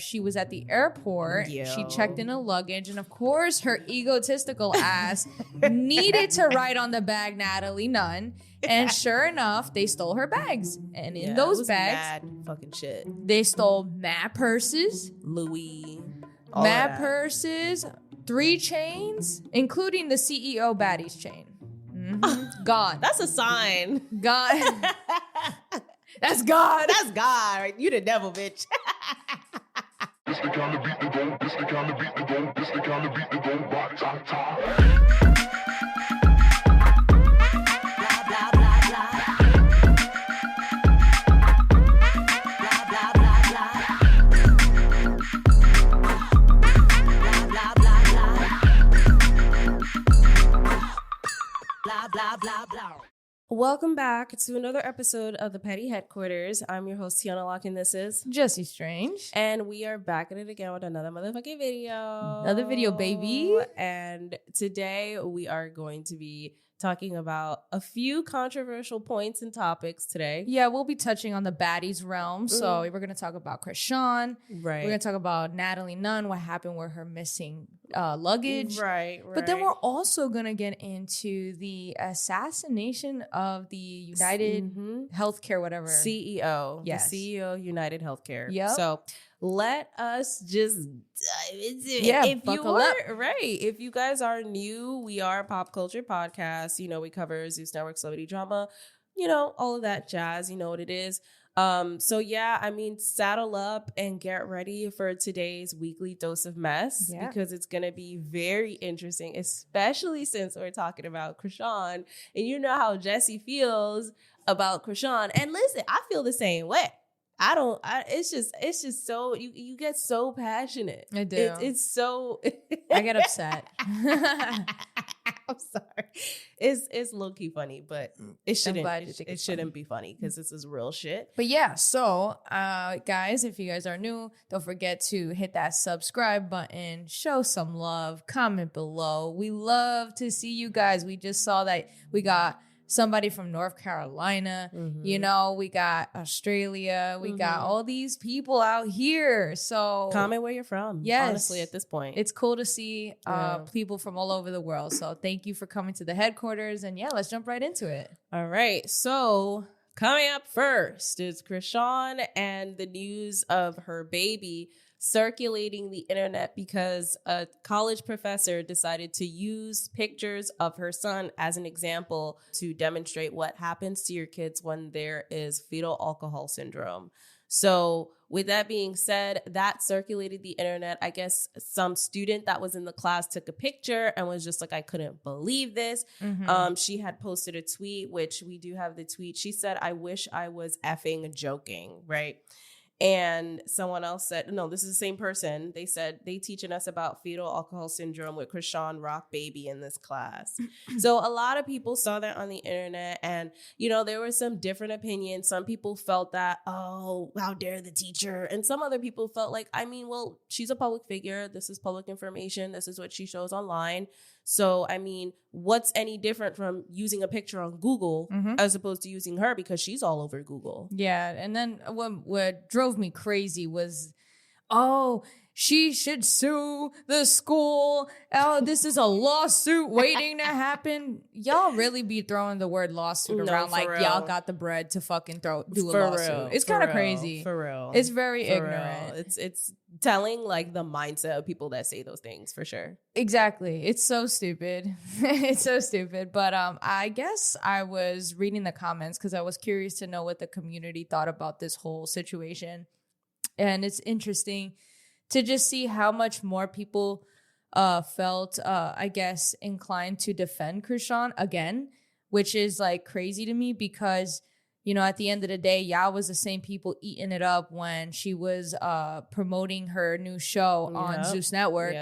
She was at the airport. Yo. She checked in her luggage. And of course, her egotistical ass needed to write on the bag Natalie Nunn. And sure enough, they stole her bags. And in those bags, mad fucking shit. they stole mad purses, Louis, mad purses, 3 chains, including the CEO baddie's chain. Mm-hmm. Gone. That's a sign. Gone. That's God. That's God. Right? You the devil, bitch. This the kind of beat the go, this the kind of beat the go, this the kind of beat the go, rock, top, top. Welcome back to another episode of the Petty Headquarters. I'm your host, Tiana Locke, and this is Jesse Strange. And we are back at it again with another motherfucking video. Another video, baby. And today we are going to be talking about a few controversial points and topics today. Yeah, we'll be touching on the baddies realm. So we're going to talk about Chrisean. Right. We're going to talk about Natalie Nunn, what happened with her missing luggage. Right. But then we're also going to get into the assassination of the United Healthcare, whatever. CEO. Yes. The CEO of United Healthcare. Yep. So let us just dive into it. Yeah, if you buckle are, up. Right. If you guys are new, we are a pop culture podcast. You know, we cover Zeus Network, celebrity drama, you know, all of that jazz. You know what it is. So yeah, I mean, saddle up and get ready for today's weekly dose of mess because it's going to be very interesting, especially since we're talking about Chrisean, and you know how Jesse feels about Chrisean. And listen, I feel the same way. It's just so, you get so passionate. I do. It's so. I get upset. I'm sorry. It's low-key funny, but it shouldn't. glad you think It it's shouldn't be funny because this is real shit. But yeah, so guys, if you guys are new, don't forget to hit that subscribe button, show some love, comment below. We love to see you guys. We just saw that we got somebody from North Carolina, you know, we got Australia, we got all these people out here. So comment where you're from. Yes. Honestly, at this point, it's cool to see people from all over the world. So thank you for coming to the headquarters. And yeah, let's jump right into it. All right. So coming up first is Chrisean and the news of her baby circulating the internet because a college professor decided to use pictures of her son as an example to demonstrate what happens to your kids when there is fetal alcohol syndrome. So with that being said, that circulated the internet. I guess some student that was in the class took a picture and was just like, I couldn't believe this. She had posted a tweet, which we do have the tweet. She said, I wish I was effing joking, right? And someone else said, no, this is the same person. They said they teaching us about fetal alcohol syndrome with Chrisean Rock Baby in this class. So a lot of people saw that on the internet and, you know, there were some different opinions. Some people felt that, oh, how dare the teacher? And some other people felt like, I mean, well, she's a public figure. This is public information. This is what she shows online. So, I mean, what's any different from using a picture on Google as opposed to using her because she's all over Google? Yeah. And then what drove me crazy was, oh, she should sue the school. Oh, this is a lawsuit waiting to happen. Y'all really be throwing the word lawsuit around like real. y'all got the bread to fucking do a For lawsuit. real, It's for kind of real, crazy. For real. It's very For ignorant. real. It's telling like the mindset of people that say those things for sure. Exactly. It's so stupid. It's so stupid. But I guess I was reading the comments because I was curious to know what the community thought about this whole situation. And it's interesting to just see how much more people felt, I guess, inclined to defend Chrisean again, which is like crazy to me because, you know, at the end of the day, y'all was the same people eating it up when she was promoting her new show on Zeus Network,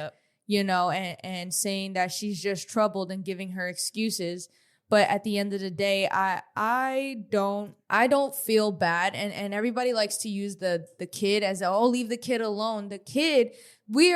you know, and saying that she's just troubled and giving her excuses. But at the end of the day, I don't feel bad. And everybody likes to use the kid as, oh, leave the kid alone. The kid we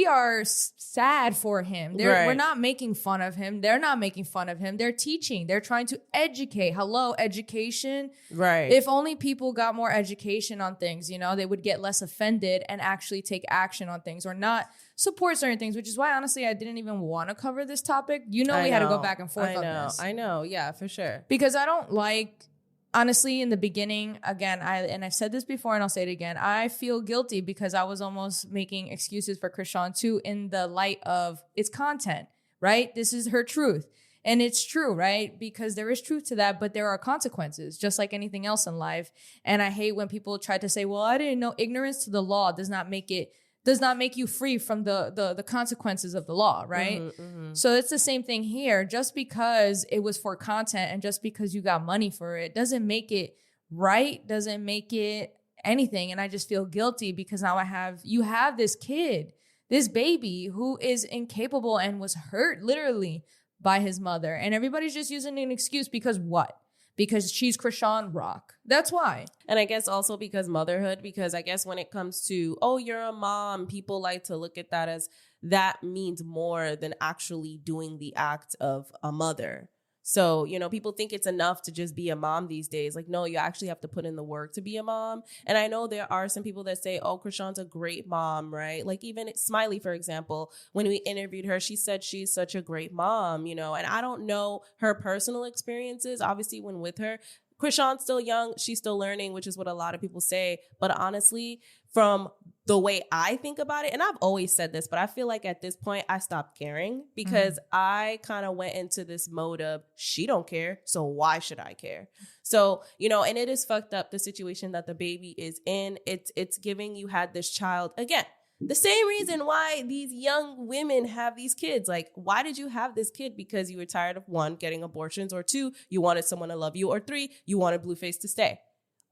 are sad for him. Right. We're not making fun of him. They're not making fun of him. They're teaching. They're trying to educate. Hello, education. Right. If only people got more education on things, you know, they would get less offended and actually take action on things or not support certain things, which is why, honestly, I didn't even want to cover this topic. You know, we had to go back and forth on this. I know. Yeah, for sure. Because I don't like... Honestly, in the beginning, again, I've said this before and I'll say it again, I feel guilty because I was almost making excuses for Chrisean too in the light of its content, right? This is her truth. And it's true, right? Because there is truth to that, but there are consequences, just like anything else in life. And I hate when people try to say, well, I didn't know. Ignorance to the law does not make you free from the consequences of the law, right? So it's the same thing here. Just because it was for content and just because you got money for it doesn't make it right, doesn't make it anything. And I just feel guilty because now you have this kid, this baby who is incapable and was hurt literally by his mother. And everybody's just using an excuse because what? Because she's Chrisean Rock. That's why. And I guess also because motherhood, because I guess when it comes to, oh, you're a mom, people like to look at that as that means more than actually doing the act of a mother. So, you know, people think it's enough to just be a mom these days. Like, no, you actually have to put in the work to be a mom. And I know there are some people that say, oh, Chrisean's a great mom, right? Like even Smiley, for example, when we interviewed her, she said she's such a great mom, you know, and I don't know her personal experiences, obviously, when with her. Chrisean's still young. She's still learning, which is what a lot of people say. But honestly, from the way I think about it, and I've always said this, but I feel like at this point I stopped caring because I kind of went into this mode of she don't care, so why should I care? So, you know, and it is fucked up, the situation that the baby is in. It's giving you had this child again. The same reason why these young women have these kids. Like, why did you have this kid? Because you were tired of, one, getting abortions, or two, you wanted someone to love you, or three, you wanted Blueface to stay.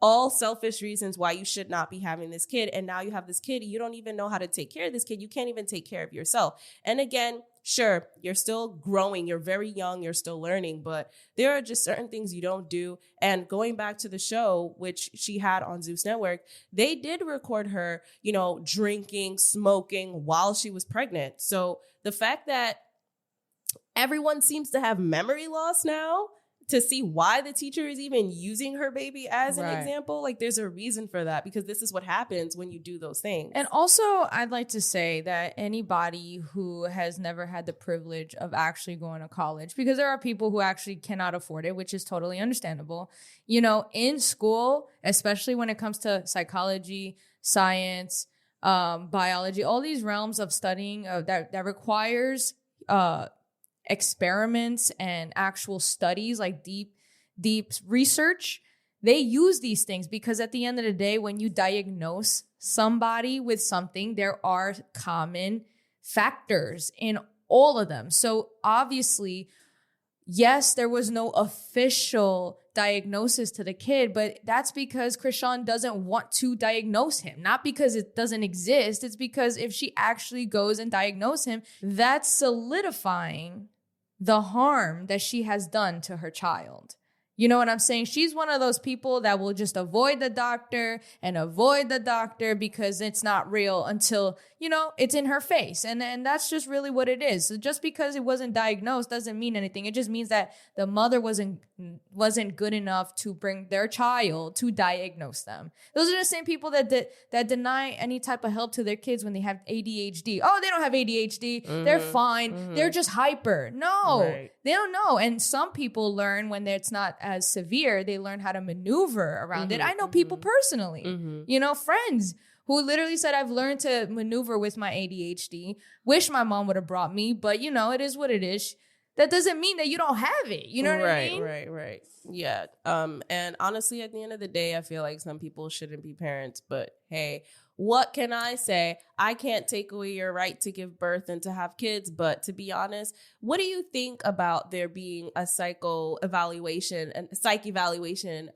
All selfish reasons why you should not be having this kid. And now you have this kid. You don't even know how to take care of this kid. You can't even take care of yourself. And again, sure, you're still growing. You're very young. You're still learning. But there are just certain things you don't do. And going back to the show, which she had on Zeus Network, they did record her, you know, drinking, smoking while she was pregnant. So the fact that everyone seems to have memory loss now to see why the teacher is even using her baby as an example. Like, there's a reason for that, because this is what happens when you do those things. And also, I'd like to say that anybody who has never had the privilege of actually going to college, because there are people who actually cannot afford it, which is totally understandable. You know, in school, especially when it comes to psychology, science, biology, all these realms of studying that requires experiments and actual studies, like deep research, they use these things because at the end of the day, when you diagnose somebody with something, there are common factors in all of them. So obviously, yes, there was no official diagnosis to the kid, but that's because Chrisean doesn't want to diagnose him. Not because it doesn't exist. It's because if she actually goes and diagnoses him, that's solidifying the harm that she has done to her child. You know what I'm saying? She's one of those people that will just avoid the doctor because it's not real until, you know, it's in her face. And that's just really what it is. So just because it wasn't diagnosed doesn't mean anything. It just means that the mother wasn't good enough to bring their child to diagnose them. Those are the same people that deny any type of help to their kids when they have ADHD. Oh, they don't have ADHD. They're fine. They're just hyper. No, they don't know. And some people learn when it's not as severe, they learn how to maneuver around it. I know people personally, you know, friends who literally said, I've learned to maneuver with my ADHD. Wish my mom would have brought me, but you know, it is what it is. That doesn't mean that you don't have it. You know what I mean? Right. Yeah. And honestly, at the end of the day, I feel like some people shouldn't be parents, but hey, what can I say? I can't take away your right to give birth and to have kids, but to be honest, what do you think about there being a psych evaluation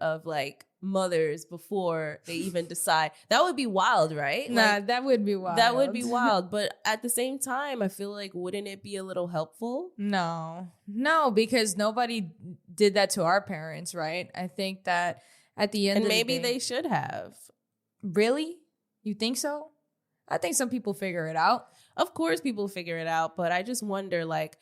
of like mothers before they even decide? That would be wild, right? Nah, that would be wild. That would be wild. But at the same time, I feel like, wouldn't it be a little helpful? No, because nobody did that to our parents, right? I think that at the end of the day, maybe they should have. Really? You think so? I think some people figure it out. Of course people figure it out, but I just wonder, like,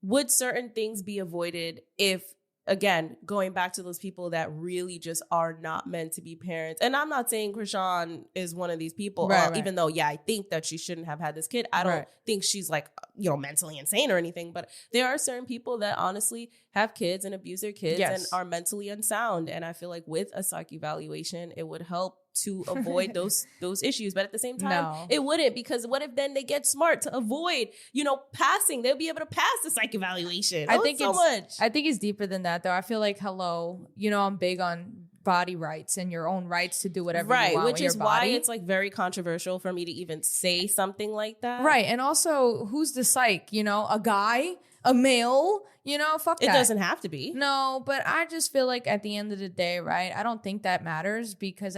would certain things be avoided if, again, going back to those people that really just are not meant to be parents. And I'm not saying Chrisean is one of these people, Right. even though, yeah, I think that she shouldn't have had this kid. I don't think she's like, mentally insane or anything. But there are certain people that honestly have kids and abuse their kids and are mentally unsound. And I feel like with a psych evaluation, it would help to avoid those issues. But at the same time, it wouldn't, because what if then they get smart to avoid, passing? They'll be able to pass the psych evaluation. I think it's deeper than that, though. I feel like, I'm big on body rights and your own rights to do whatever you want which with is your why body. it's like very controversial for me to even say something like that. Right. And also, who's the psych? A guy, a male, fuck that. It doesn't have to be. No, but I just feel like at the end of the day, right, I don't think that matters, because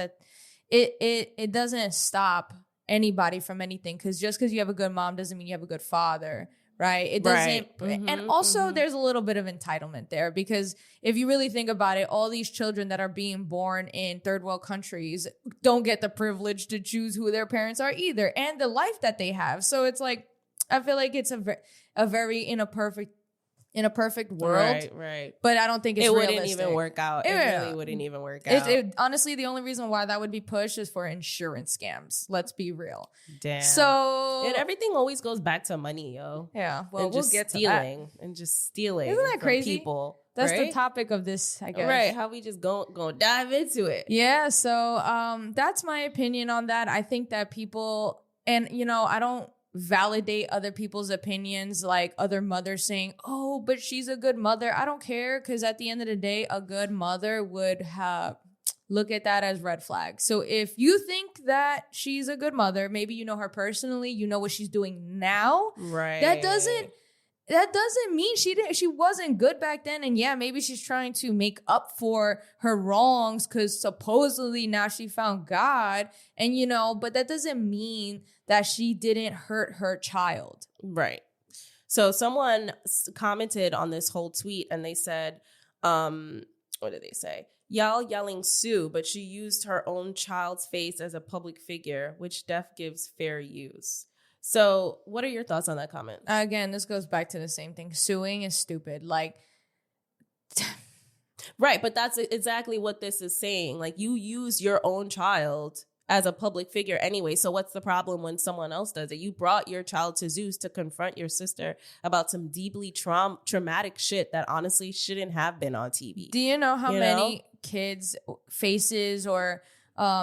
it doesn't stop anybody from anything. Because just because you have a good mom doesn't mean you have a good father. Right. It doesn't. And also there's a little bit of entitlement there, because if you really think about it, all these children that are being born in third world countries don't get the privilege to choose who their parents are either, and the life that they have. So it's like, I feel like it's a very in a perfect world. Right. But I don't think it's realistic. Wouldn't even work out. It really wouldn't even work out. Honestly, the only reason why that would be pushed is for insurance scams. Let's be real. Damn. So and everything always goes back to money, yo. Yeah. Well, and we'll just get stealing to that. and just stealing. Isn't that crazy? People. That's right? the topic of this, I guess. Right. How we just go dive into it. Yeah. So that's my opinion on that. I think that people, and I don't validate other people's opinions, like other mothers saying, oh, but she's a good mother. I don't care, because at the end of the day, a good mother would look at that as red flags. So if you think that she's a good mother, maybe you know her personally, you know what she's doing now. Right. That doesn't mean she wasn't good back then. And yeah, maybe she's trying to make up for her wrongs, because supposedly now she found God, and but that doesn't mean that she didn't hurt her child. Right. So someone commented on this whole tweet, and they said, what did they say? Y'all yelling Sue, but she used her own child's face as a public figure, which def gives fair use. So what are your thoughts on that comment? Again, this goes back to the same thing. Suing is stupid. Like, right. But that's exactly what this is saying. Like, you use your own child as a public figure anyway. So what's the problem when someone else does it? You brought your child to Zeus to confront your sister about some deeply traumatic shit that honestly shouldn't have been on TV. Do you know how many kids' faces or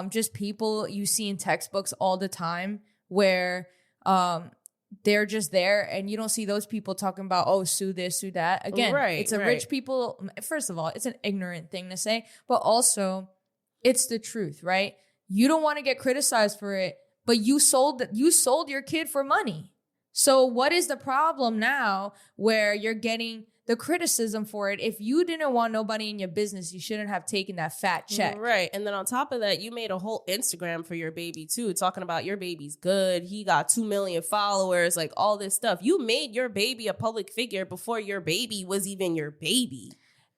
just people you see in textbooks all the time where they're just there, and you don't see those people talking about, oh, sue this, sue that. Again, it's a rich people. First of all, it's an ignorant thing to say, but also it's the truth, right? You don't want to get criticized for it, but you sold your kid for money. So what is the problem now where you're getting the criticism for it? If you didn't want nobody in your business, you shouldn't have taken that fat check. Right. And then on top of that, you made a whole Instagram for your baby too, talking about your baby's good. He got 2 million followers, like all this stuff. You made your baby a public figure before your baby was even your baby.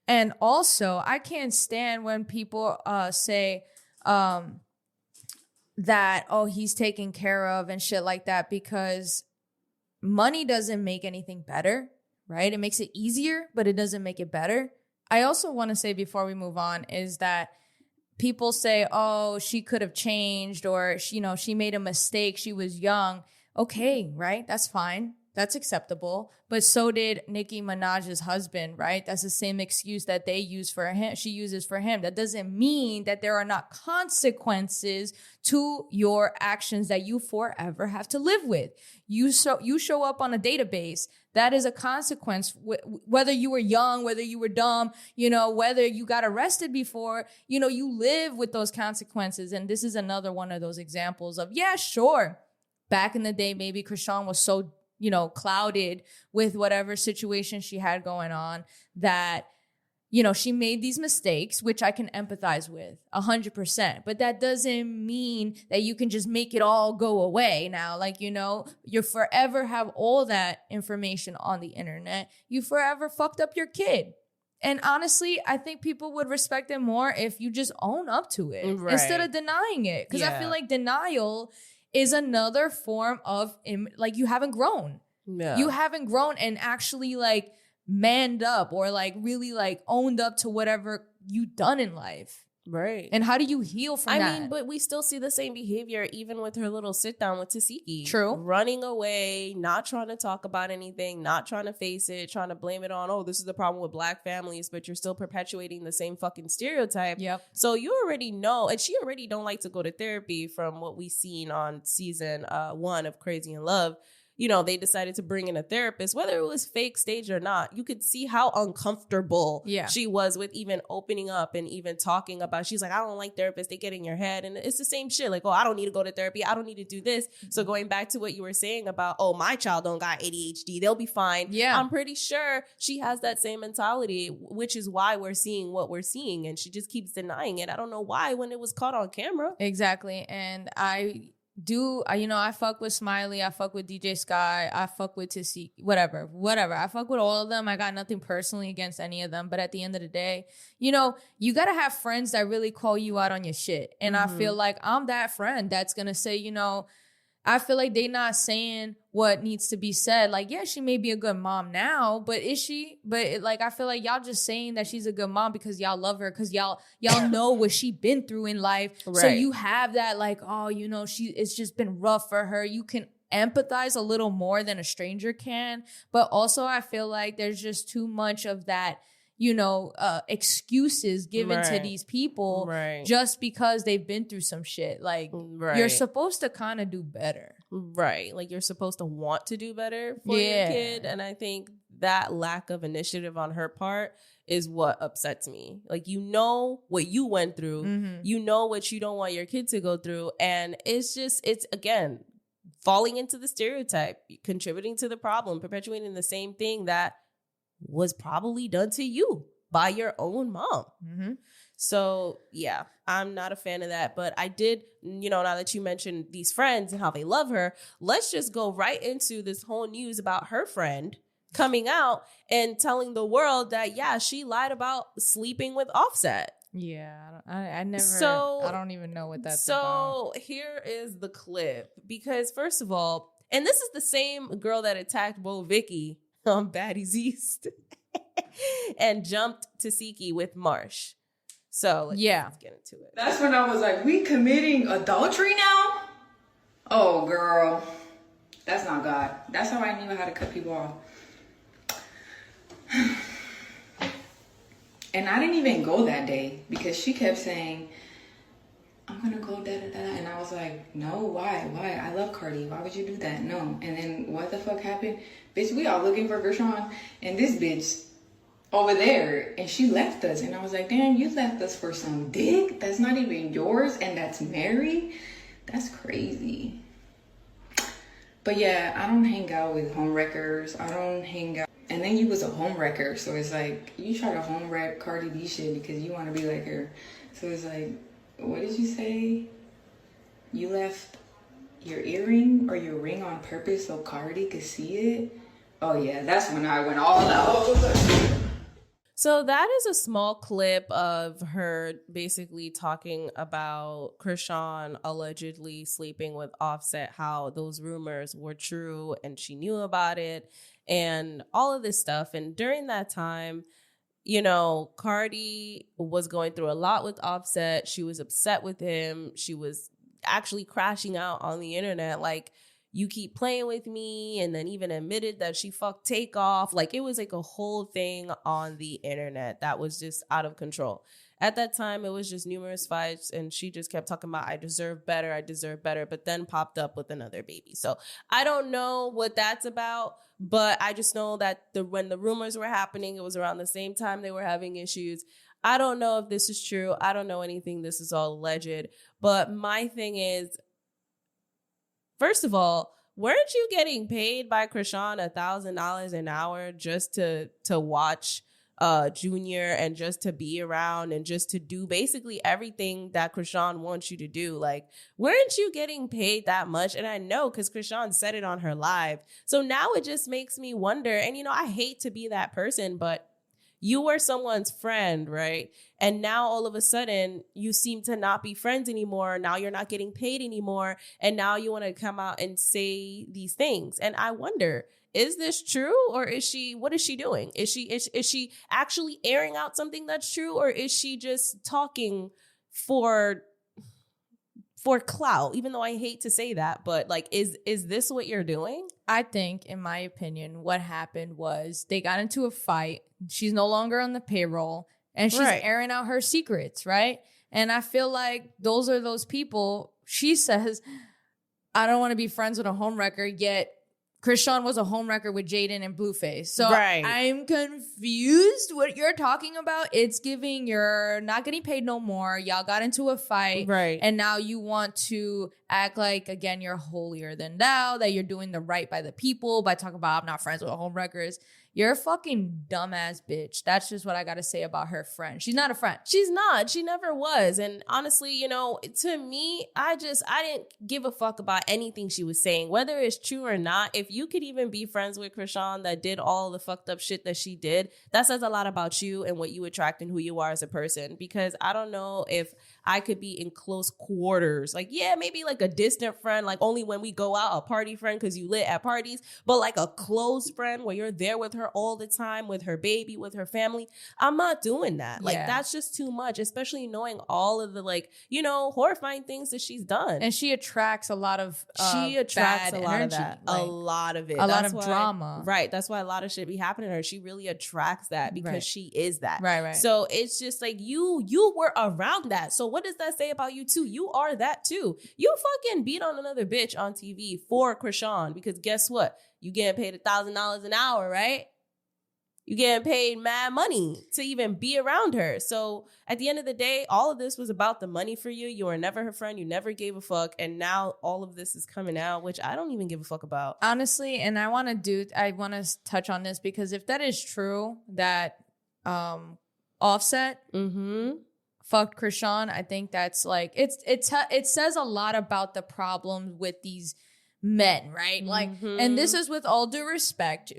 And also, I can't stand when people say that, oh, he's taken care of and shit like that, because money doesn't make anything better. Right? It makes it easier, but it doesn't make it better. I also want to say before we move on is that people say, oh, she could have changed, or she made a mistake. She was young. Okay, right? That's fine. That's acceptable. But so did Nicki Minaj's husband, right? That's the same excuse that they use for him. She uses for him. That doesn't mean that there are not consequences to your actions that you forever have to live with. You show up on a database. That is a consequence, whether you were young, whether you were dumb, whether you got arrested before, you live with those consequences. And this is another one of those examples of, yeah, sure. Back in the day, maybe Chrisean was so, clouded with whatever situation she had going on that, she made these mistakes, which I can empathize with 100%. But that doesn't mean that you can just make it all go away now. Like, you forever have all that information on the internet. You forever fucked up your kid. And honestly, I think people would respect it more if you just own up to it instead of denying it. Because I feel like denial is another form of like you haven't grown. Yeah. You haven't grown and actually like manned up or like really like owned up to whatever you've done in life. Right. And how do you heal from that? I mean, but we still see the same behavior even with her little sit down with Tasiki. True. Running away, not trying to talk about anything, not trying to face it, trying to blame it on, oh, this is the problem with Black families, but you're still perpetuating the same fucking stereotype. Yep. So you already know, and she already don't like to go to therapy from what we've seen on season 1 of Crazy in Love. You know, they decided to bring in a therapist, whether it was fake staged or not. You could see how uncomfortable she was with even opening up and even talking about, she's like, I don't like therapists. They get in your head. And it's the same shit. Like, oh, I don't need to go to therapy. I don't need to do this. So going back to what you were saying about, oh, my child don't got ADHD. They'll be fine. Yeah. I'm pretty sure she has that same mentality, which is why we're seeing what we're seeing. And she just keeps denying it. I don't know why when it was caught on camera. Exactly. And I fuck with Smiley, I fuck with DJ Sky, I fuck with Tasiki, whatever. I fuck with all of them. I got nothing personally against any of them. But at the end of the day, you know, you got to have friends that really call you out on your shit. And I feel like I'm that friend that's going to say, you know, I feel like they not saying what needs to be said. Like, yeah, she may be a good mom now, but is she? But like, I feel like y'all just saying that she's a good mom because y'all love her, because y'all know what she been through in life. Right. So you have that like, oh, you know, it's just been rough for her. You can empathize a little more than a stranger can. But also I feel like there's just too much of that, you know, excuses given to these people just because they've been through some shit. Like, you're supposed to kind of do better. Right. Like, you're supposed to want to do better for your kid. And I think that lack of initiative on her part is what upsets me. Like, you know what you went through. You know what you don't want your kid to go through. And it's again, falling into the stereotype, contributing to the problem, perpetuating the same thing that was probably done to you by your own mom. So yeah, I'm not a fan of that. But I did, you know, now that you mentioned these friends and how they love her, let's just go right into this whole news about her friend coming out and telling the world that, yeah, she lied about sleeping with Offset. Yeah, I don't even know what that's about. So here is the clip, because first of all, and this is the same girl that attacked Bo Vicky on Baddies East and jumped Tasiki with Marsh. So let's get into it. That's when I was like, we committing adultery now? Oh, girl. That's not God. That's how I knew how to cut people off. And I didn't even go that day because she kept saying, I'm gonna go da-da-da. And I was like, no, why? I love Cardi. Why would you do that? No. And then what the fuck happened? Bitch, we all looking for Chrisean and this bitch over there. And she left us. And I was like, damn, you left us for some dick that's not even yours and that's married? That's crazy. But yeah, I don't hang out with homewreckers. I don't hang out. And then you was a homewrecker. So it's like, you try to home wreck Cardi B shit because you want to be like her. So it's like, what did you say? You left your earring or your ring on purpose so Cardi could see it? Oh yeah, that's when I went all out. So that is a small clip of her basically talking about Chrisean allegedly sleeping with Offset, how those rumors were true and she knew about it and all of this stuff. And during that time, you know, Cardi was going through a lot with Offset. She was upset with him. She was actually crashing out on the internet, like, you keep playing with me, and then even admitted that she fucked Takeoff. Like, it was like a whole thing on the internet that was just out of control. At that time, it was just numerous fights, and she just kept talking about, I deserve better, but then popped up with another baby. So I don't know what that's about, but I just know that when the rumors were happening, it was around the same time they were having issues. I don't know if this is true. I don't know anything. This is all alleged. But my thing is, first of all, weren't you getting paid by Chrisean $1,000 an hour just to watch Junior and just to be around and just to do basically everything that Chrisean wants you to do? Like, weren't you getting paid that much? And I know because Chrisean said it on her live. So now it just makes me wonder. And, you know, I hate to be that person, but you were someone's friend, right? And now all of a sudden you seem to not be friends anymore. Now you're not getting paid anymore. And now you want to come out and say these things. And I wonder, is this true, or what is she doing? Is she actually airing out something that's true, or is she just talking for clout? Even though I hate to say that, but like, is this what you're doing? I think, in my opinion, what happened was they got into a fight. She's no longer on the payroll, and she's airing out her secrets, right? And I feel like those are those people. She says, I don't want to be friends with a homewrecker, yet Chrisean was a homewrecker with Jaden and Blueface. So I'm confused what you're talking about. It's giving you're not getting paid no more. Y'all got into a fight. Right. And now you want to act like, again, you're holier than thou, that you're doing the right by the people by talking about, I'm not friends with homewreckers. You're a fucking dumbass bitch. That's just what I got to say about her friend. She's not a friend. She's not. She never was. And honestly, you know, to me, I didn't give a fuck about anything she was saying, whether it's true or not. If you could even be friends with Chrisean that did all the fucked up shit that she did, that says a lot about you and what you attract and who you are as a person. Because I don't know if I could be in close quarters. Like, yeah, maybe like a distant friend, like only when we go out, a party friend because you lit at parties, but like a close friend where you're there with her all the time, with her baby, with her family. I'm not doing that. Like, that's just too much, especially knowing all of the, like, you know, horrifying things that she's done. And she attracts a lot of bad a lot energy, of that. Like, a lot of it. A lot of drama. Right. That's why a lot of shit be happening to her. She really attracts that because she is that. Right. So it's just like you were around that. So what does that say about you too? You are that too. You fucking beat on another bitch on TV for Chrisean because guess what? You getting paid $1,000 an hour, right? You getting paid mad money to even be around her. So at the end of the day, all of this was about the money for you. You were never her friend. You never gave a fuck. And now all of this is coming out, which I don't even give a fuck about. Honestly, and I want to touch on this because if that is true, that Offset fucked Chrisean, I think that's like, it says a lot about the problem with these men, right? Like, and this is with all due respect.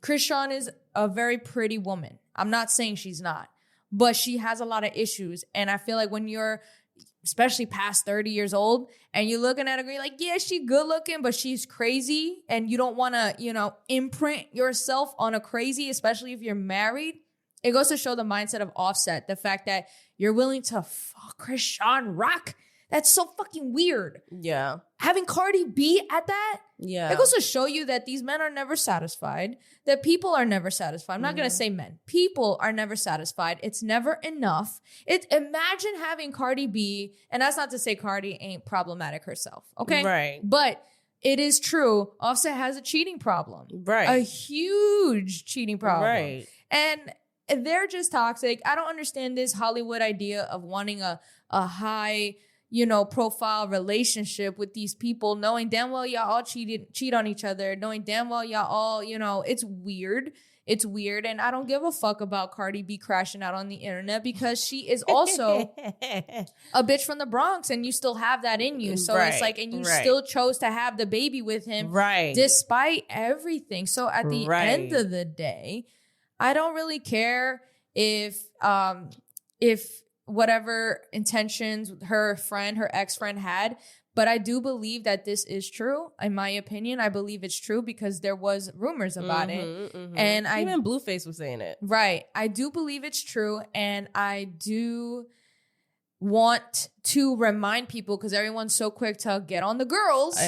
Chrisean is a very pretty woman. I'm not saying she's not, but she has a lot of issues. And I feel like when you're, especially past 30 years old, and you're looking at her, you're like, yeah, she good looking, but she's crazy. And you don't want to, you know, imprint yourself on a crazy, especially if you're married. It goes to show the mindset of Offset. The fact that you're willing to fuck Chrisean Rock. That's so fucking weird. Yeah. Having Cardi B at that? Yeah. It goes to show you that these men are never satisfied, that people are never satisfied. I'm not going to say men. People are never satisfied. It's never enough. Imagine having Cardi B, and that's not to say Cardi ain't problematic herself, okay? Right. But it is true. Offset has a cheating problem. Right. A huge cheating problem. Right. And they're just toxic. I don't understand this Hollywood idea of wanting a high, you know, profile relationship with these people, knowing damn well y'all all cheat on each other, knowing damn well y'all all, you know, it's weird. It's weird. And I don't give a fuck about Cardi B crashing out on the internet because she is also a bitch from the Bronx and you still have that in you. So it's like, and you still chose to have the baby with him despite everything. So at the end of the day, I don't really care if whatever intentions her ex-friend had, but I do believe that this is true. In my opinion, I believe it's true because there was rumors about it. And even Blueface was saying it. Right. I do believe it's true. And I do want to remind people, because everyone's so quick to get on the girls.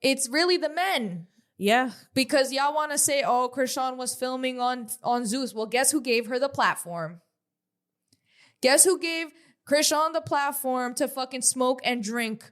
It's really the men. Yeah. Because y'all want to say, oh, Chrisean was filming on Zeus. Well, guess who gave her the platform? Guess who gave Chrisean the platform to fucking smoke and drink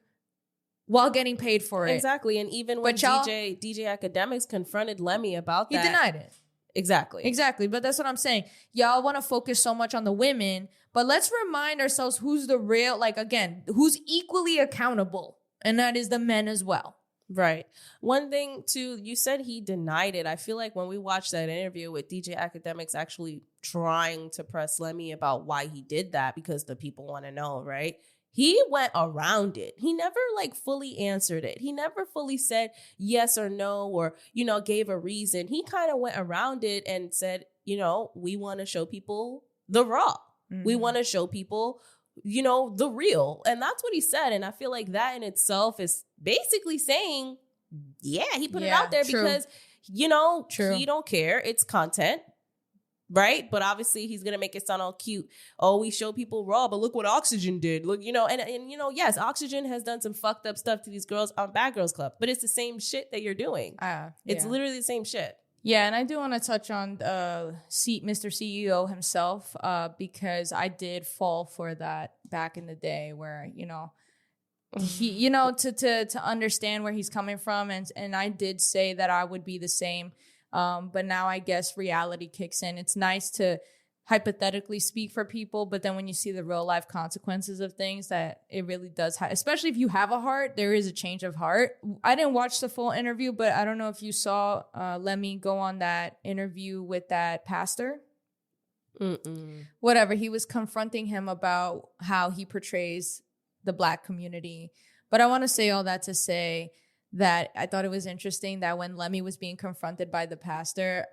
while getting paid for it? Exactly. And even when DJ Academics confronted Lemmy about that, he denied it. Exactly. But that's what I'm saying. Y'all want to focus so much on the women, but let's remind ourselves who's the real, like, again, who's equally accountable. And that is the men as well. Right. One thing too, you said he denied it. I feel like when we watched that interview with DJ Academics actually trying to press Lemmy about why he did that, because the people want to know, right? He went around it. He never like fully answered it. He never fully said yes or no, or, you know, gave a reason. He kind of went around it and said, we want to show people the raw. We want to show people, the real. And that's what he said. And I feel like that in itself is basically saying, yeah, he put it out there because, he don't care. It's content. Right. But obviously he's going to make it sound all cute. Oh, we show people raw, but look what Oxygen did. Look, yes, Oxygen has done some fucked up stuff to these girls on Bad Girls Club, but it's the same shit that you're doing. It's literally the same shit. Yeah. And I do want to touch on Mr. CEO himself, because I did fall for that back in the day where, he, to understand where he's coming from. And I did say that I would be the same. But now I guess reality kicks in. It's nice to hypothetically speak for people, but then when you see the real life consequences of things, that it really does, especially if you have a heart, there is a change of heart. I didn't watch the full interview, but I don't know if you saw Lemmy go on that interview with that pastor. Whatever, he was confronting him about how he portrays the Black community. But I want to say all that to say that I thought it was interesting that when Lemmy was being confronted by the pastor,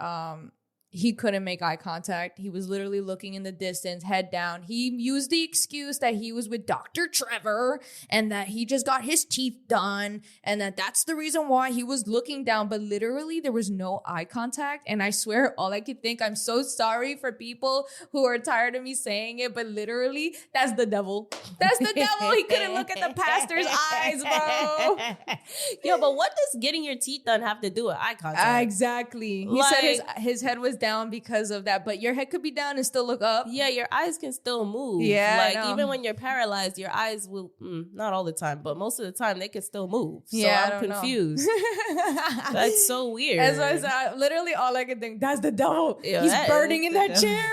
he couldn't make eye contact. He was literally looking in the distance, head down. He used the excuse that he was with Dr. Trevor and that he just got his teeth done and that's the reason why he was looking down. But literally there was no eye contact. And I swear all I could think, I'm so sorry for people who are tired of me saying it, but literally that's the devil. That's the devil. He couldn't look at the pastor's eyes, bro. Yo, but what does getting your teeth done have to do with eye contact? Exactly. He said his head was down because of that, but your head could be down and still look up. Yeah, your eyes can still move. Yeah, even when you're paralyzed, your eyes will not all the time, but most of the time they can still move. So yeah, I'm confused. That's so weird. As I said, literally all I could think, that's the devil. He's burning in that chair.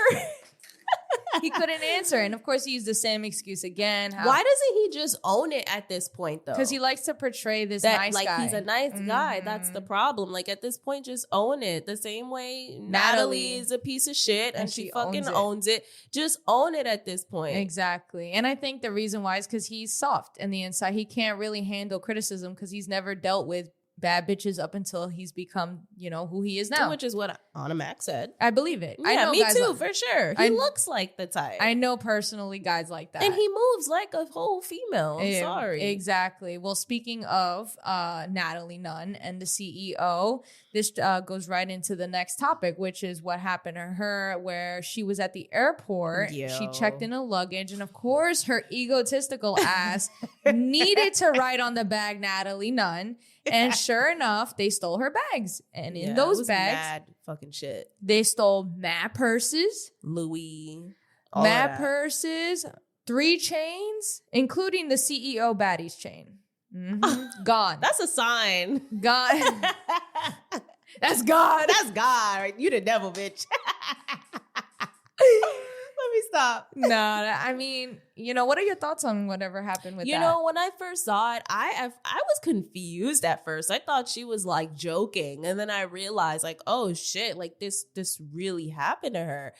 He couldn't answer, and of course he used the same excuse again. Why doesn't he just own it at this point, though? Because he likes to portray this nice guy. He's a nice guy. That's the problem. Like, at this point, just own it. The same way Natalie is a piece of shit and she fucking owns it. Just own it at this point. Exactly. And I think the reason why is because he's soft in the inside. He can't really handle criticism because he's never dealt with bad bitches up until he's become, who he is now. Which is what Anna Mac said. I believe it. Yeah, I know me too, for sure. He looks like the type. I know personally guys like that. And he moves like a whole female. I'm sorry. Exactly. Well, speaking of Natalie Nunn and the CEO, this goes right into the next topic, which is what happened to her, where she was at the airport. Yo. She checked in her luggage, and of course, her egotistical ass needed to write on the bag Natalie Nunn. And sure enough, they stole her bags. And in those bags, mad fucking shit. They stole mad purses, Louis, mad purses, 3 chains, including the CEO baddie's chain. Gone. That's a sign. Gone. That's God. That's God. Right? You the devil, bitch. Let me stop. No, I mean, what are your thoughts on whatever happened with that? When I first saw it, I was confused at first. I thought she was like joking, and then I realized like, oh shit, like this really happened to her.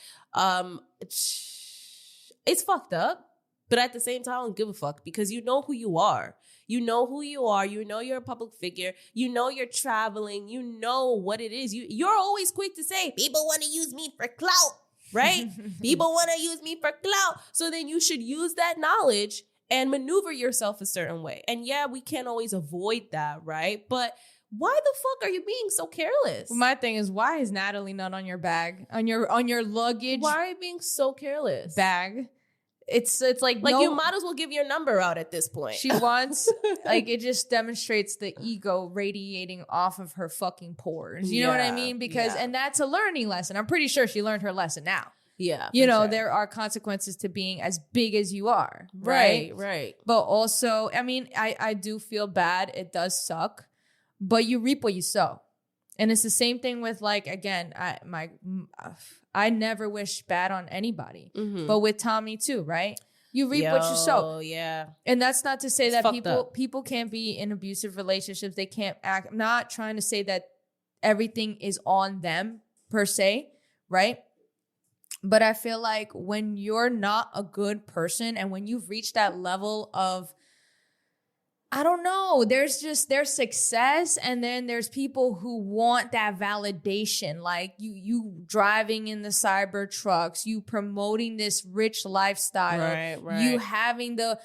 It's fucked up, but at the same time, I don't give a fuck because you know who you are. You know who you are. You know you're a public figure. You know you're traveling. You know what it is. You're always quick to say, people want to use me for clout. Right? People want to use me for clout. So then you should use that knowledge and maneuver yourself a certain way. And yeah, we can't always avoid that, right? But why the fuck are you being so careless? My thing is, why is Natalie Nunn on your bag? On your luggage? Why are you being so careless? Bag. It's like you might as well give your number out at this point. She wants, it just demonstrates the ego radiating off of her fucking pores. You know what I mean? Because, and that's a learning lesson. I'm pretty sure she learned her lesson now. Yeah. There are consequences to being as big as you are. Right. But also, I mean, I do feel bad. It does suck, but you reap what you sow. And it's the same thing with again, I never wish bad on anybody, but with Tommy too, right? You reap what you sow. Yeah. And that's not to say that people can't be in abusive relationships. They can't act. I'm not trying to say that everything is on them per se, right? But I feel like when you're not a good person and when you've reached that level of I don't know. There's success, and then there's people who want that validation. Like you driving in the cyber trucks, you promoting this rich lifestyle, right. you having the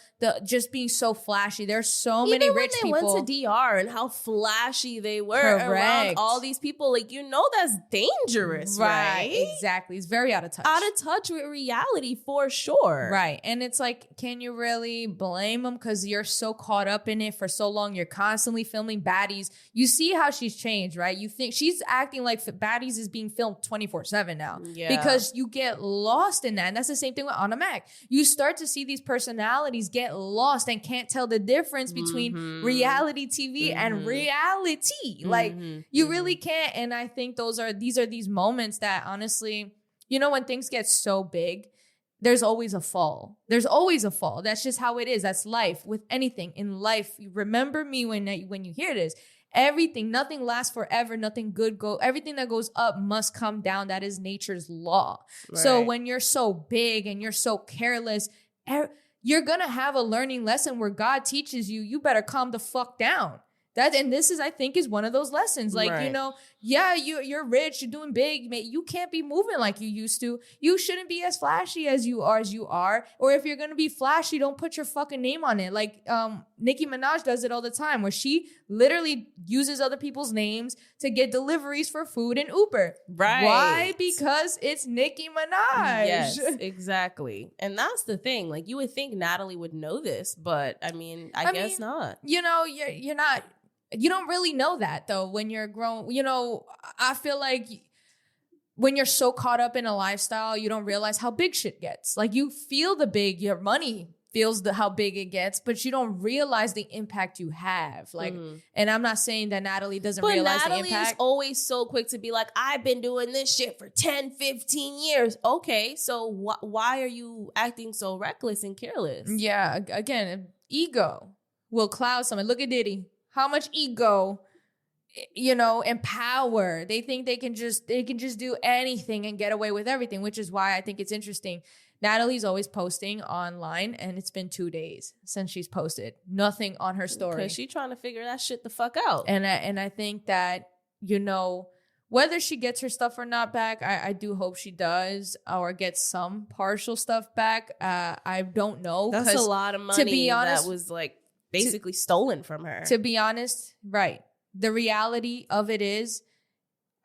just being so flashy. There's so many rich people. Even when they went to DR and how flashy they were around all these people, like, you know, that's dangerous, right? Exactly. It's very out of touch. Out of touch with reality for sure. Right. And it's like, can you really blame them? Because you're so caught up in it for so long. You're constantly filming baddies. You see how she's changed, right? You think she's acting like baddies is being filmed 24/7 now. Yeah. Because you get lost in that. And that's the same thing with Anna Mac. You start to see these personalities get lost and can't tell the difference between reality TV and reality. Like, you really can't. And I think these are these moments that, honestly, you know, when things get so big, there's always a fall. There's always a fall. That's just how it is. That's life. With anything in life, remember me when you hear this. Everything, nothing lasts forever. Nothing good everything that goes up must come down. That is nature's law. Right. So when you're so big and you're so careless, you're going to have a learning lesson where God teaches you better calm the fuck down. And this is, I think, is one of those lessons. Like, you know, yeah, you're rich, you're doing big, mate. You can't be moving like you used to. You shouldn't be as flashy as you are. Or if you're gonna be flashy, don't put your fucking name on it. Like Nicki Minaj does it all the time, where she literally uses other people's names to get deliveries for food and Uber. Right. Why? Because it's Nicki Minaj. Yes, exactly. And that's the thing. Like, you would think Natalie would know this, but I mean, I guess not. You know, you're not. You don't really know that, though, when you're grown. You know, I feel like when you're so caught up in a lifestyle, you don't realize how big shit gets. Like, you feel your money feels how big it gets, but you don't realize the impact you have. Like, and I'm not saying that Natalie doesn't realize the impact. Natalie is always so quick to be like, I've been doing this shit for 10, 15 years. Okay, so why are you acting so reckless and careless? Yeah, again, ego will cloud someone. Look at Diddy. How much ego, you know, and power. They think they can just do anything and get away with everything, which is why I think it's interesting. Natalie's always posting online, and it's been 2 days since she's posted. Nothing on her story. Because she's trying to figure that shit the fuck out. And I think that, you know, whether she gets her stuff or not back, I do hope she does, or gets some partial stuff back. I don't know. That's a lot of money, to be honest, that was like basically stolen from her. To be honest, right. The reality of it is,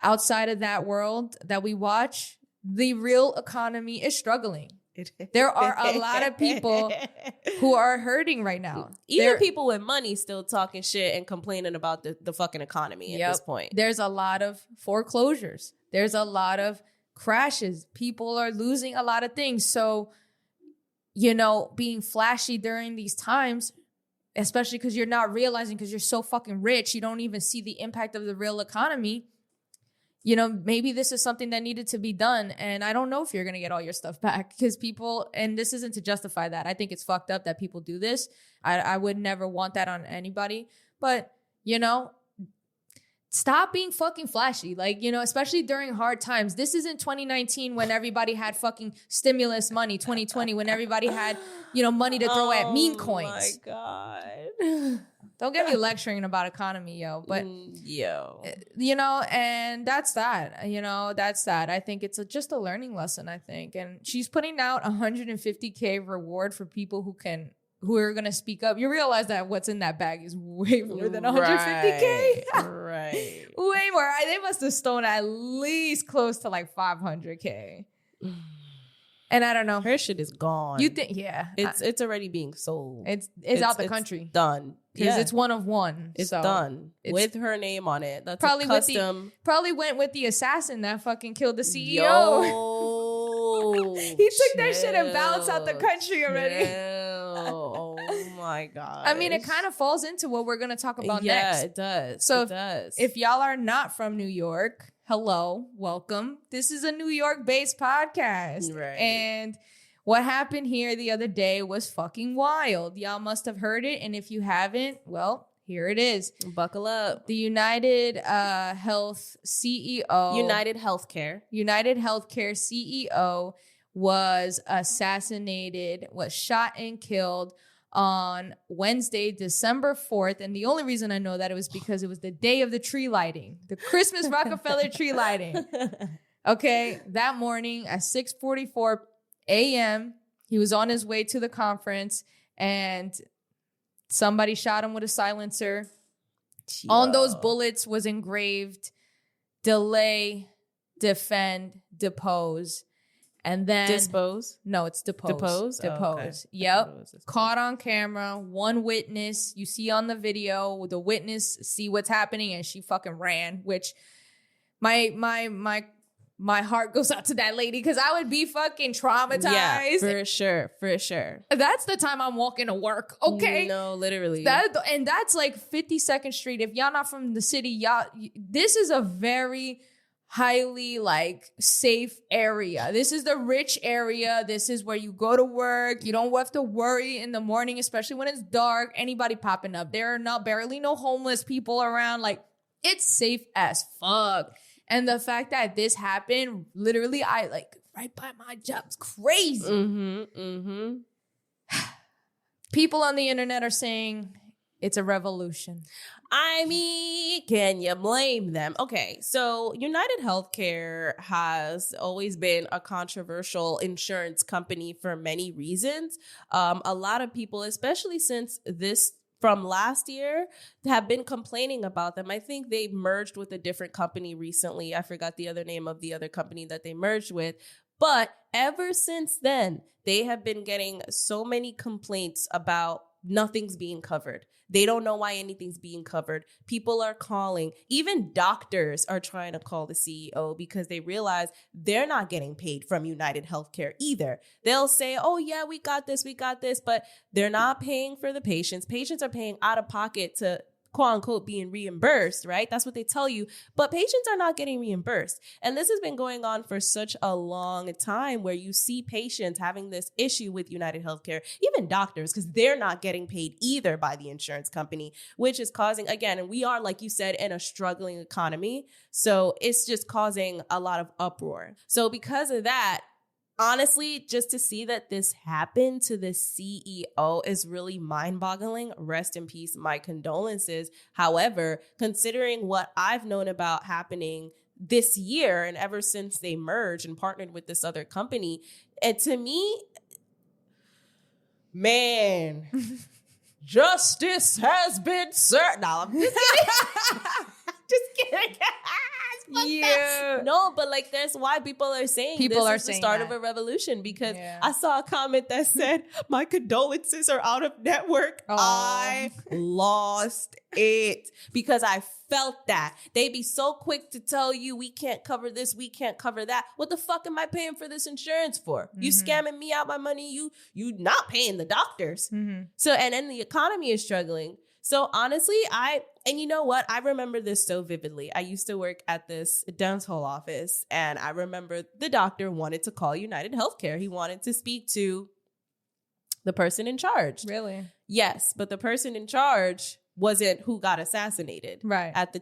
outside of that world that we watch, the real economy is struggling. There are a lot of people who are hurting right now. Even people with money still talking shit and complaining about the fucking economy at this point. There's a lot of foreclosures. There's a lot of crashes. People are losing a lot of things. So, you know, being flashy during these times, especially because you're not realizing, because you're so fucking rich, you don't even see the impact of the real economy. You know, maybe this is something that needed to be done. And I don't know if you're going to get all your stuff back, because people, and this isn't to justify that. I think it's fucked up that people do this. I would never want that on anybody. But, you know, stop being fucking flashy. Like, you know, especially during hard times. This isn't 2019 when everybody had fucking stimulus money, 2020 when everybody had, you know, money to throw at meme coins. Oh my God. Don't get me lecturing about economy, yo. But, you know, and that's that. You know, that's that. I think it's just a learning lesson, I think. And she's putting out $150K reward for people who are going to speak up. You realize that what's in that bag is way more than $150K. Right. Way more. They must have stolen at least close to like $500K. And I don't know. Her shit is gone. You think? Yeah. It's already being sold. It's out the country. Done. Because it's one of one. It's done. With her name on it. That's probably custom. Probably went with the assassin that fucking killed the CEO. Yo, he took that shit and bounced out the country already. Oh my God. I mean, it kind of falls into what we're going to talk about next. Yeah, it does. So if y'all are not from New York, hello, welcome. This is a New York-based podcast. Right. And what happened here the other day was fucking wild. Y'all must have heard it. And if you haven't, well, here it is. Buckle up. The United Health CEO. United Healthcare CEO was assassinated, was shot and killed on Wednesday, December 4th. And the only reason I know that it was because it was the day of the tree lighting, the Christmas Rockefeller tree lighting. Okay, that morning at 6:44 a.m., he was on his way to the conference and somebody shot him with a silencer. On those bullets was engraved, delay, defend, depose. And then dispose? No, it's depose. Depose? Depose. Oh, okay. Yep. Depose. Caught on camera, one witness. You see on the video, the witness see what's happening and she fucking ran, which my heart goes out to that lady because I would be fucking traumatized. Yeah, for sure. For sure. That's the time I'm walking to work. Okay. No, literally. And that's like 52nd Street. If y'all not from the city, this is a very highly like safe area. This is the rich area. This is where you go to work. You don't have to worry in the morning, especially when it's dark, anybody popping up. There are barely no homeless people around. Like, it's safe as fuck. And the fact that this happened, literally, I like right by my job's crazy. People on the internet are saying it's a revolution. I mean, can you blame them? Okay, so United Healthcare has always been a controversial insurance company for many reasons. A lot of people, especially since this from last year, have been complaining about them. I think they merged with a different company recently. I forgot the other name of the other company that they merged with. But ever since then, they have been getting so many complaints about nothing's being covered. They don't know why anything's being covered. People are calling. Even doctors are trying to call the CEO because they realize they're not getting paid from United Healthcare either. They'll say, oh, yeah, we got this, but they're not paying for the patients. Patients are paying out of pocket to quote unquote being reimbursed, right? That's what they tell you. But patients are not getting reimbursed. And this has been going on for such a long time where you see patients having this issue with United Healthcare, even doctors, because they're not getting paid either by the insurance company, which is causing, again, and we are, like you said, in a struggling economy. So it's just causing a lot of uproar. So because of that, honestly, just to see that this happened to the CEO is really mind-boggling. Rest in peace, my condolences. However, considering what I've known about happening this year and ever since they merged and partnered with this other company, and to me, man, justice has been served. No, I'm just kidding. Just kidding. Yeah. No, but like that's why people are saying this is the start of a revolution because I saw a comment that said, my condolences are out of network. Oh. I lost it because I felt that. They be so quick to tell you we can't cover this, we can't cover that. What the fuck am I paying for this insurance for? Mm-hmm. You scamming me out my money, you not paying the doctors. Mm-hmm. So and then the economy is struggling. So honestly, and you know what? I remember this so vividly. I used to work at this dental office, and I remember the doctor wanted to call United Healthcare. He wanted to speak to the person in charge. Really? Yes, but the person in charge wasn't who got assassinated. Right. At the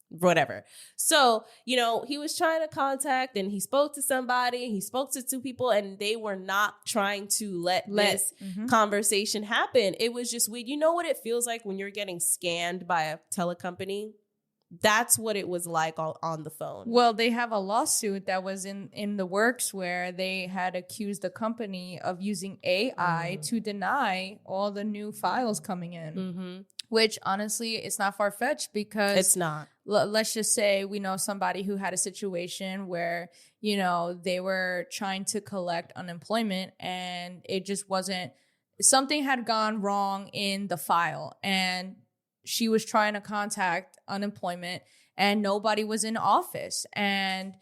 whatever. So, he was trying to contact and he spoke to somebody, he spoke to two people and they were not trying to let this conversation happen. It was just weird. You know what it feels like when you're getting scanned by a telecompany? That's what it was like on the phone. Well, they have a lawsuit that was in the works where they had accused the company of using AI to deny all the new files coming in. Mm-hmm. Which honestly, it's not far-fetched because it's not. Let's just say we know somebody who had a situation where, they were trying to collect unemployment and it just wasn't, something had gone wrong in the file and she was trying to contact unemployment and nobody was in office. And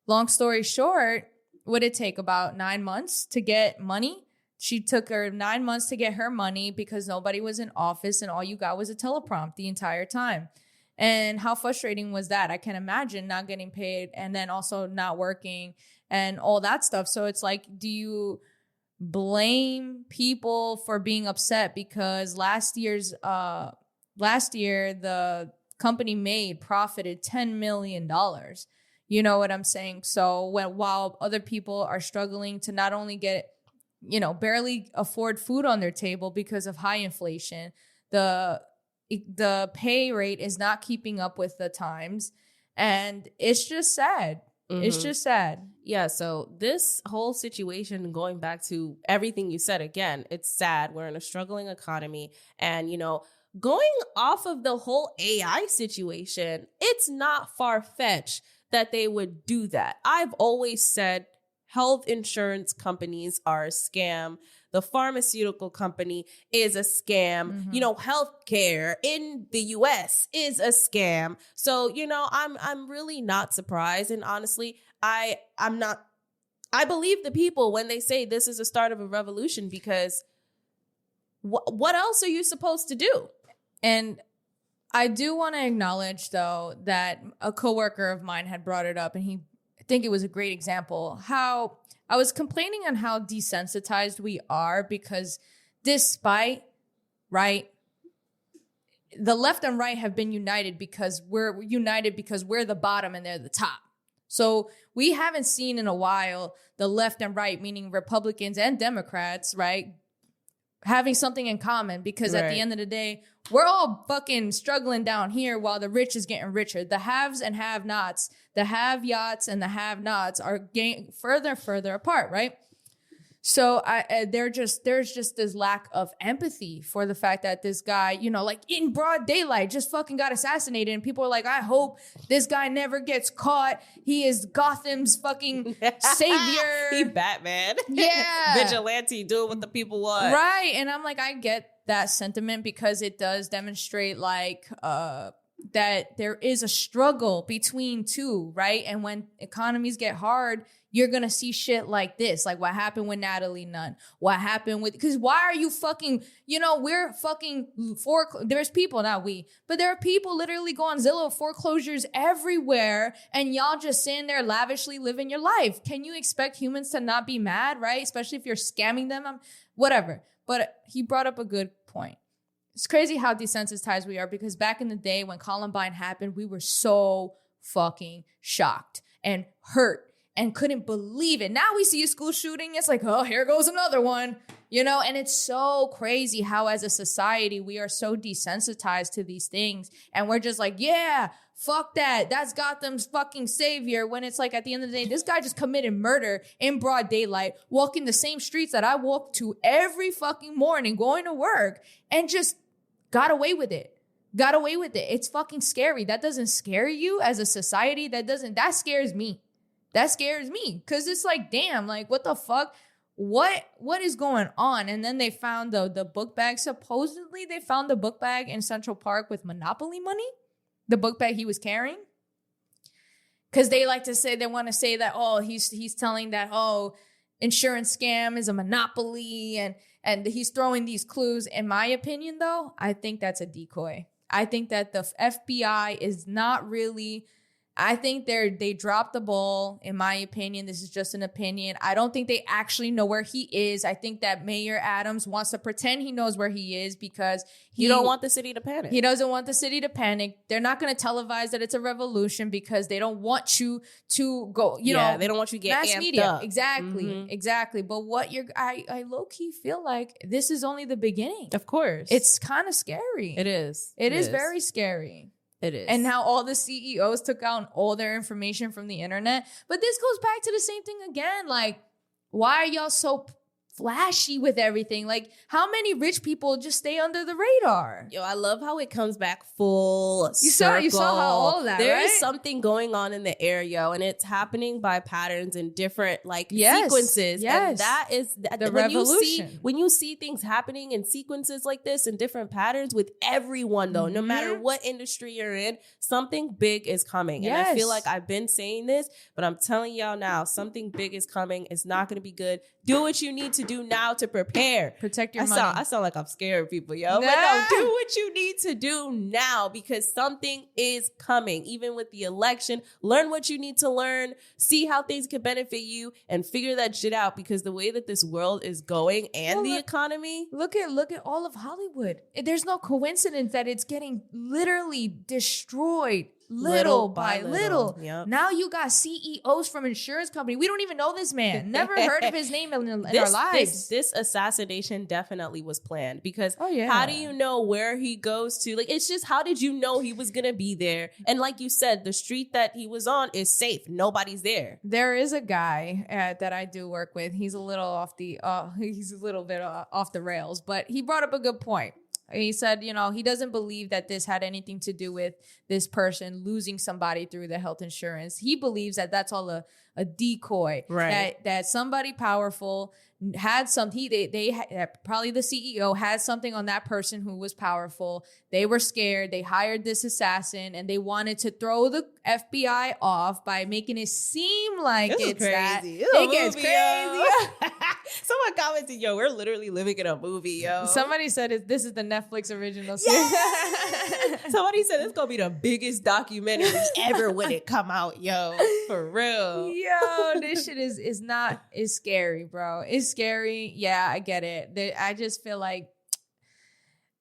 long story short, would it take about 9 months to get money? She took her 9 months to get her money because nobody was in office and all you got was a teleprompt the entire time. And how frustrating was that? I can imagine not getting paid and then also not working and all that stuff. So it's like, do you blame people for being upset because last year the company profited $10 million? You know what I'm saying? So while other people are struggling to not only get barely afford food on their table because of high inflation. The pay rate is not keeping up with the times, and it's just sad. It's just sad. Yeah, so this whole situation, going back to everything you said, again, it's sad. We're in a struggling economy, and going off of the whole AI situation, it's not far-fetched that they would do that. I've always said health insurance companies are a scam. The pharmaceutical company is a scam. Healthcare in the US is a scam. So, I'm really not surprised. And honestly, I believe the people when they say this is the start of a revolution, because what else are you supposed to do? And I do want to acknowledge, though, that a coworker of mine had brought it up, and I think it was a great example, how I was complaining on how desensitized we are, because despite, right, the left and right have been united because we're the bottom and they're the top. So we haven't seen in a while the left and right, meaning Republicans and Democrats, right, having something in common, because at the end of the day, we're all fucking struggling down here while the rich is getting richer. The haves and have-nots, the have-yachts and the have-nots are getting further and further apart, right? So there's just this lack of empathy for the fact that this guy, like in broad daylight, just fucking got assassinated. And people are like, I hope this guy never gets caught. He is Gotham's fucking savior. He Batman. Yeah. Vigilante, doing what the people want. Right. And I'm like, I get that sentiment, because it does demonstrate like that there is a struggle between two, right? And when economies get hard, you're going to see shit like this, like what happened with Natalie Nunn, what happened with, because why are you fucking, we're fucking, there's people, not we, but there are people literally go on Zillow, foreclosures everywhere, and y'all just sitting there lavishly living your life. Can you expect humans to not be mad, right? Especially if you're scamming them, whatever. But he brought up a good point. It's crazy how desensitized we are, because back in the day when Columbine happened, we were so fucking shocked and hurt and couldn't believe it. Now we see a school shooting, it's like, oh, here goes another one, and it's so crazy how as a society we are so desensitized to these things, and we're just like, yeah, fuck that, that's Gotham's fucking savior, when it's like, at the end of the day, this guy just committed murder in broad daylight, walking the same streets that I walk to every fucking morning going to work, and just got away with it. It's fucking scary. That doesn't scare you as a society. That scares me. Because it's like, damn, like, what the fuck? What is going on? And then they found the book bag. Supposedly they found the book bag in Central Park with Monopoly money. The book bag he was carrying. Because they want to say that, oh, he's telling that, oh, insurance scam is a monopoly, and he's throwing these clues. In my opinion, though, I think that's a decoy. I think that the FBI is not really, I think they dropped the ball, in my opinion. This is just an opinion. I don't think they actually know where he is. I think that Mayor Adams wants to pretend he knows where he is, because he don't want the city to panic. He doesn't want the city to panic. They're not going to televise that it's a revolution, because they don't want you to go, they don't want you to get mass amped media. up. Exactly. But I low-key feel like this is only the beginning. Of course. It's kind of scary. It is. It is very scary. It is. And now all the CEOs took out all their information from the internet. But this goes back to the same thing again. Like, why are y'all so flashy with everything? Like, how many rich people just stay under the radar? Yo, I love how it comes back full circle. You saw how all of that, There right? is something going on in the air, yo, and it's happening by patterns and different sequences. Yes. And that is the revolution. When you see things happening in sequences like this and different patterns with everyone, though, no matter what industry you're in, something big is coming. Yes. And I feel like I've been saying this, but I'm telling y'all now, something big is coming. It's not going to be good. Do what you need to do now to prepare. Protect your money. I sound like I'm scaring people, yo. But no, do what you need to do now, because something is coming. Even with the election, learn what you need to learn, see how things can benefit you, and figure that shit out, because the way that this world is going and the economy. Look at all of Hollywood. There's no coincidence that it's getting literally destroyed. little by little. Yep. Now you got CEOs from insurance company. We don't even know this man. Never heard of his name in our lives. This assassination definitely was planned because Oh, yeah. how do you know where he goes to? Like, it's just, how did you know he was going to be there? And like you said, the street that he was on is safe. Nobody's there. There is a guy that I do work with. He's a little off the off the rails, but he brought up a good point. He said, he doesn't believe that this had anything to do with this person losing somebody through the health insurance. He believes that that's all a decoy, right? That somebody powerful had something. Probably the CEO had something on that person who was powerful. They were scared. They hired this assassin, and they wanted to throw the FBI off by making it seem like it's crazy. That. It gets crazy. Someone commented, "Yo, we're literally living in a movie, yo." Somebody said this is the Netflix original series. Yes! Somebody said it's gonna be the biggest documentary ever when it come out, yo. For real. Yo, this shit is scary, bro. It's scary. Yeah, I get it. I just feel like,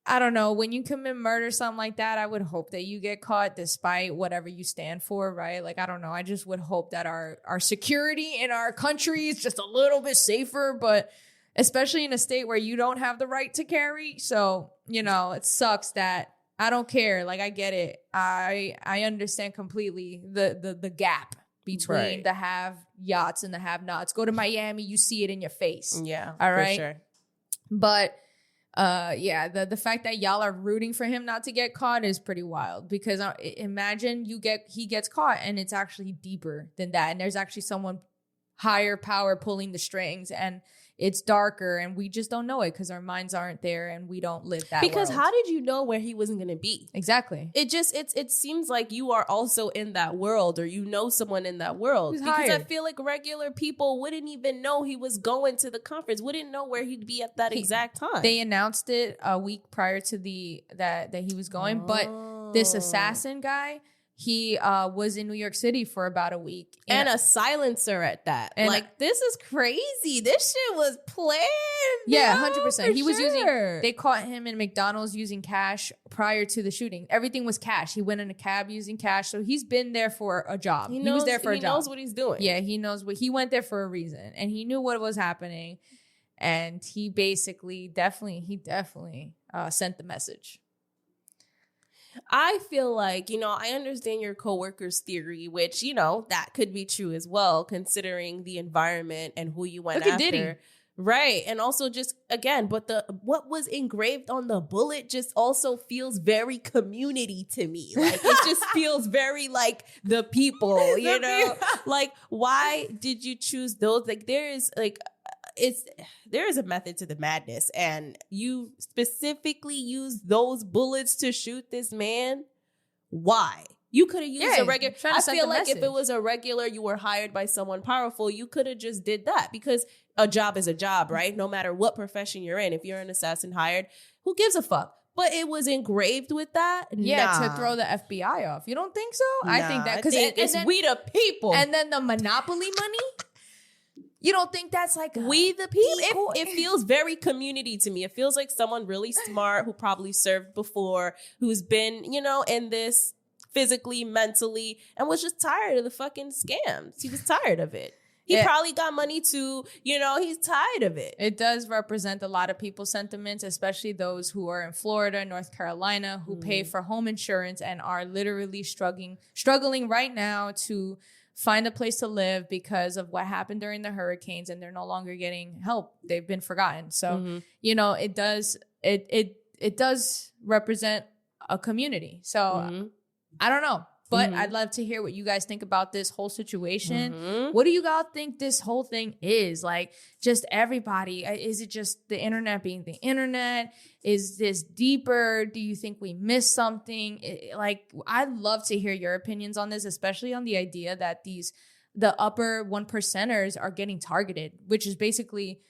I don't know, when you commit murder, something like that, I would hope that you get caught despite whatever you stand for, right? Like, I don't know. I just would hope that our security in our country is just a little bit safer, but especially in a state where you don't have the right to carry. So, it sucks that I don't care. Like, I get it. I understand completely the gap between the have yachts and the have nots. Go to Miami, you see it in your face. Yeah. All right. For sure. But the fact that y'all are rooting for him not to get caught is pretty wild, because imagine he gets caught and it's actually deeper than that, and there's actually someone higher power pulling the strings, and it's darker, and we just don't know it because our minds aren't there and we don't live that because world. How did you know where he wasn't going to be? Exactly. It seems like you are also in that world, or someone in that world. Who's because hired? I feel like regular people wouldn't even know he was going to the conference, wouldn't know where he'd be at that exact time. They announced it a week prior to that he was going, but this assassin guy, he was in New York City for about a week. And a silencer at that. And like, this is crazy. This shit was planned. Yeah, 100%. He was sure. they caught him in McDonald's using cash prior to the shooting. Everything was cash. He went in a cab using cash. So he's been there for a job. He was there for a job. He knows what he's doing. Yeah, he knows he went there for a reason. And he knew what was happening. And he basically definitely sent the message. I feel like, I understand your coworker's theory, which, that could be true as well, considering the environment and who you went Look at after. Diddy. Right. And also just, again, but what was engraved on the bullet just also feels very community to me. Like, it just feels very like the people, like, why did you choose those? Like, there is a method to the madness, and you specifically use those bullets to shoot this man. Why? You could have used a regular. I feel like if it was a regular, you were hired by someone powerful, you could have just did that, because a job is a job, right? No matter what profession you're in, if you're an assassin hired, who gives a fuck? But it was engraved with that. Yeah, to throw the FBI off. You don't think so? Nah, I think that because it's we the people, and then the monopoly money. You don't think that's like we the people? It feels very community to me. It feels like someone really smart who probably served before, who's been, in this physically, mentally, and was just tired of the fucking scams. He was tired of it. He probably got money too, he's tired of it. It does represent a lot of people's sentiments, especially those who are in Florida, North Carolina, who pay for home insurance and are literally struggling right now to find a place to live because of what happened during the hurricanes, and they're no longer getting help. They've been forgotten. So, it does represent a community. So I don't know, but I'd love to hear what you guys think about this whole situation. What do you guys think this whole thing is? Like, just everybody, is it just the internet being the internet? Is this deeper? Do you think we missed something? I'd love to hear your opinions on this, especially on the idea that the upper 1%ers are getting targeted, which is basically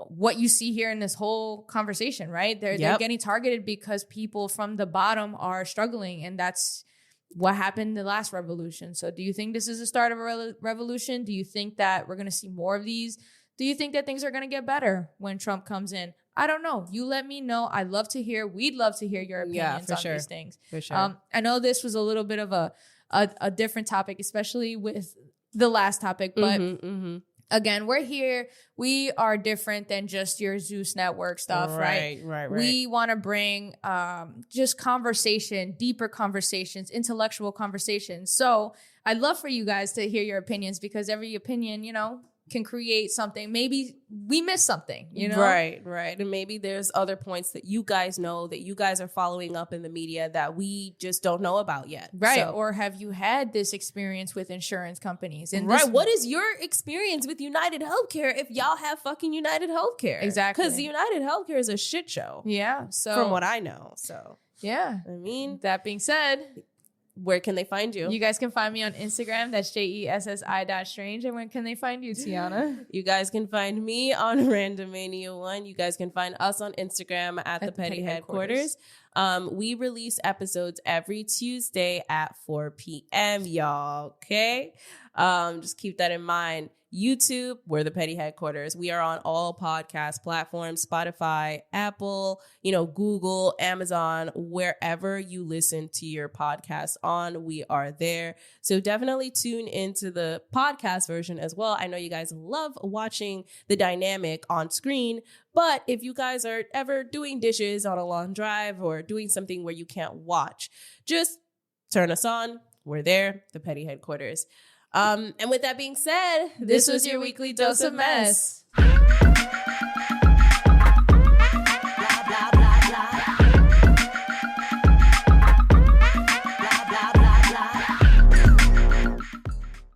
what you see here in this whole conversation, right? They're getting targeted because people from the bottom are struggling, and that's what happened in the last revolution. So do you think this is the start of a revolution? Do you think that we're going to see more of these? Do you think that things are going to get better when Trump comes in? I don't know. You let me know. We'd love to hear your opinions on these things. For sure. I know this was a little bit of a different topic, especially with the last topic, but again, we're here. We are different than just your Zeus Network stuff, right? Right. We want to bring just conversation, deeper conversations, intellectual conversations. So I'd love for you guys to hear your opinions, because every opinion, can create something. Maybe we missed something, Right. And maybe there's other points that you guys know, that you guys are following up in the media that we just don't know about yet. Right. So, or have you had this experience with insurance companies? And what is your experience with United Healthcare if y'all have fucking United Healthcare? Exactly. Because United Healthcare is a shit show. Yeah. So from what I know. So yeah. I mean, that being said, where can they find you? You guys can find me on Instagram. That's JESSI.strange. And where can they find you, Tiana? You guys can find me on Randomania1. You guys can find us on Instagram at the Petty Headquarters. We release episodes every Tuesday at 4 p.m., y'all. Okay? Just keep that in mind. YouTube, we're the Petty Headquarters. We are on all podcast platforms, Spotify, Apple, Google, Amazon, wherever you listen to your podcast on, we are there. So definitely tune into the podcast version as well. I know you guys love watching the dynamic on screen, but if you guys are ever doing dishes on a long drive or doing something where you can't watch, just turn us on. We're there, the Petty Headquarters. And with that being said, this was your weekly dose of mess.